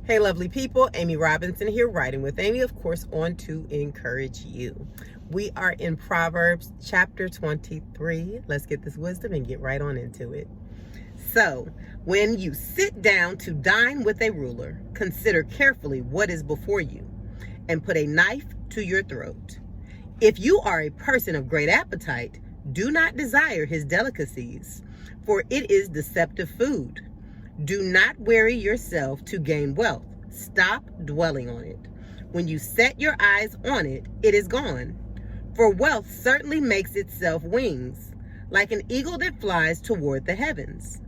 Hey, lovely people. Amy Robinson here, writing with Amy, of course, on to encourage you. We are in Proverbs Chapter 23. Let's get this wisdom and get right on into it. So, when you sit down to dine with a ruler, consider carefully what is before you, and put a knife to your throat. If you are a person of great appetite, do not desire his delicacies, for it is deceptive food. Do not weary yourself to gain wealth. Stop dwelling on it. When you set your eyes on it, it is gone. For wealth certainly makes itself wings, like an eagle that flies toward the heavens.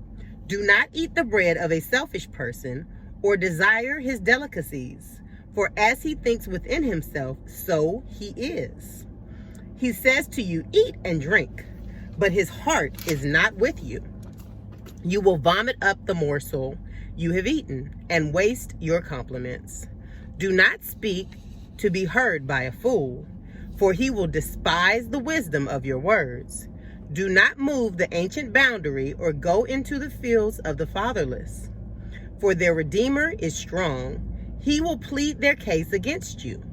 Do not eat the bread of a selfish person, or desire his delicacies, for as he thinks within himself, so he is. He says to you, eat and drink, but his heart is not with you. You will vomit up the morsel you have eaten and waste your compliments. Do not speak to be heard by a fool, for he will despise the wisdom of your words. Do not move the ancient boundary or go into the fields of the fatherless, for their Redeemer is strong. He will plead their case against you.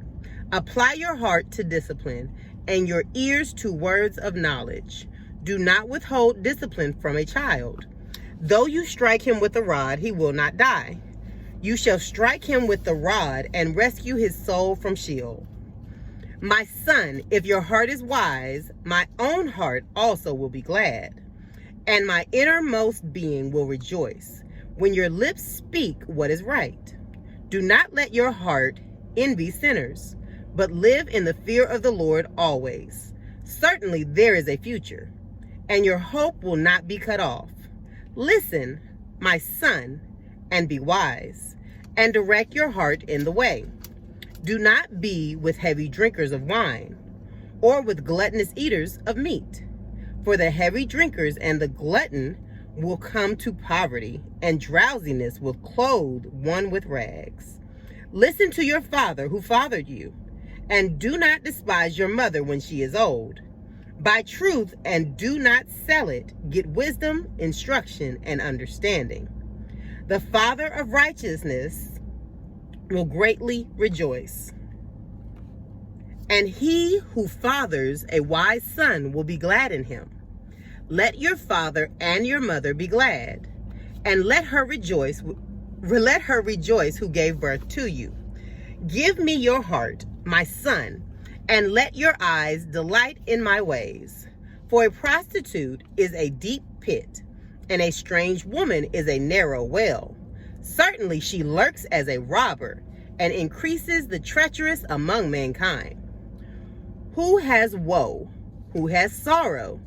Apply your heart to discipline and your ears to words of knowledge. Do not withhold discipline from a child. Though you strike him with a rod, he will not die. You shall strike him with the rod and rescue his soul from Sheol. My son, if your heart is wise, my own heart also will be glad, and my innermost being will rejoice when your lips speak what is right. Do not let your heart envy sinners, but live in the fear of the Lord always. Certainly there is a future, and your hope will not be cut off. Listen, my son, and be wise, and direct your heart in the way. Do not be with heavy drinkers of wine, or with gluttonous eaters of meat, for the heavy drinkers and the glutton will come to poverty, and drowsiness will clothe one with rags. Listen to your father who fathered you, and do not despise your mother when she is old. Buy truth and do not sell it. Get wisdom, instruction, and understanding. The Father of righteousness will greatly rejoice, and he who fathers a wise son will be glad in him. Let your father and your mother be glad, and let her rejoice who gave birth to you. Give me your heart, my son, and let your eyes delight in my ways. For a prostitute is a deep pit, and a strange woman is a narrow well. Certainly she lurks as a robber, and increases the treacherous among mankind. Who has woe? Who has sorrow?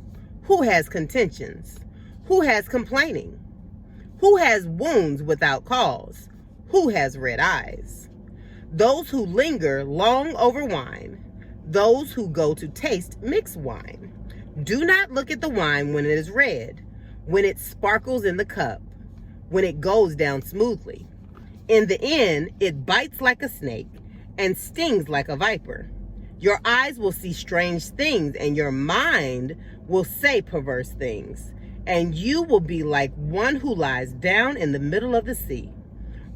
Who has contentions? Who has complaining? Who has wounds without cause? Who has red eyes? Those who linger long over wine, those who go to taste mixed wine. Do not look at the wine when it is red, when it sparkles in the cup, when it goes down smoothly. In the end, it bites like a snake and stings like a viper. Your eyes will see strange things, and your mind will say perverse things. And you will be like one who lies down in the middle of the sea,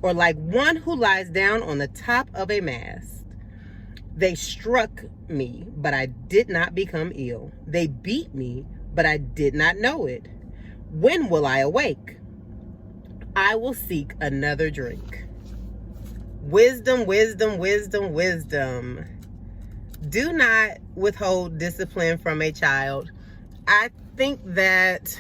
or like one who lies down on the top of a mast. They struck me, but I did not become ill. They beat me, but I did not know it. When will I awake? I will seek another drink. Wisdom, wisdom, wisdom, wisdom. Do not withhold discipline from a child. I think that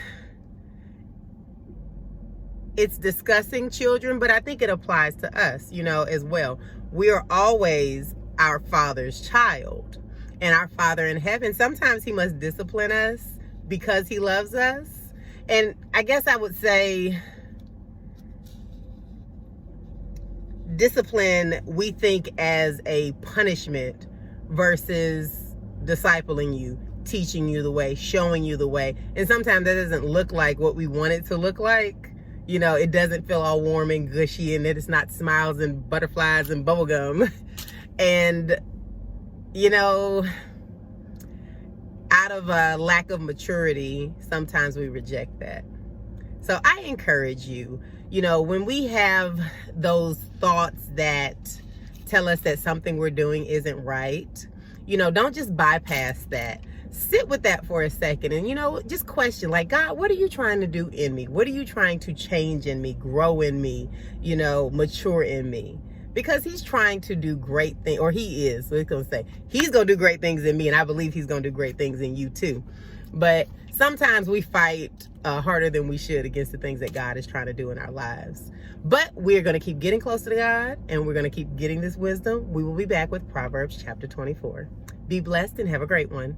it's discussing children, but I think it applies to us, as well. We are always our Father's child, and our Father in heaven, sometimes he must discipline us because he loves us. And I guess I would say discipline we think as a punishment versus discipling you, teaching you the way, showing you the way. And sometimes that doesn't look like what we want it to look like. It doesn't feel all warm and gushy, and it's not smiles and butterflies and bubblegum. And, out of a lack of maturity, sometimes we reject that. So I encourage you, You know, when we have those thoughts that tell us that something we're doing isn't right, you know, don't just bypass that. Sit with that for a second and, you know, just question, like, God, what are you trying to do in me? What are you trying to change in me, grow in me, you know, mature in me? Because he's trying to do great things, or he is. So it's going to say, he's going to do great things in me, and I believe he's going to do great things in you too. But sometimes we fight harder than we should against the things that God is trying to do in our lives. But we're going to keep getting closer to God, and we're going to keep getting this wisdom. We will be back with Proverbs chapter 24. Be blessed and have a great one.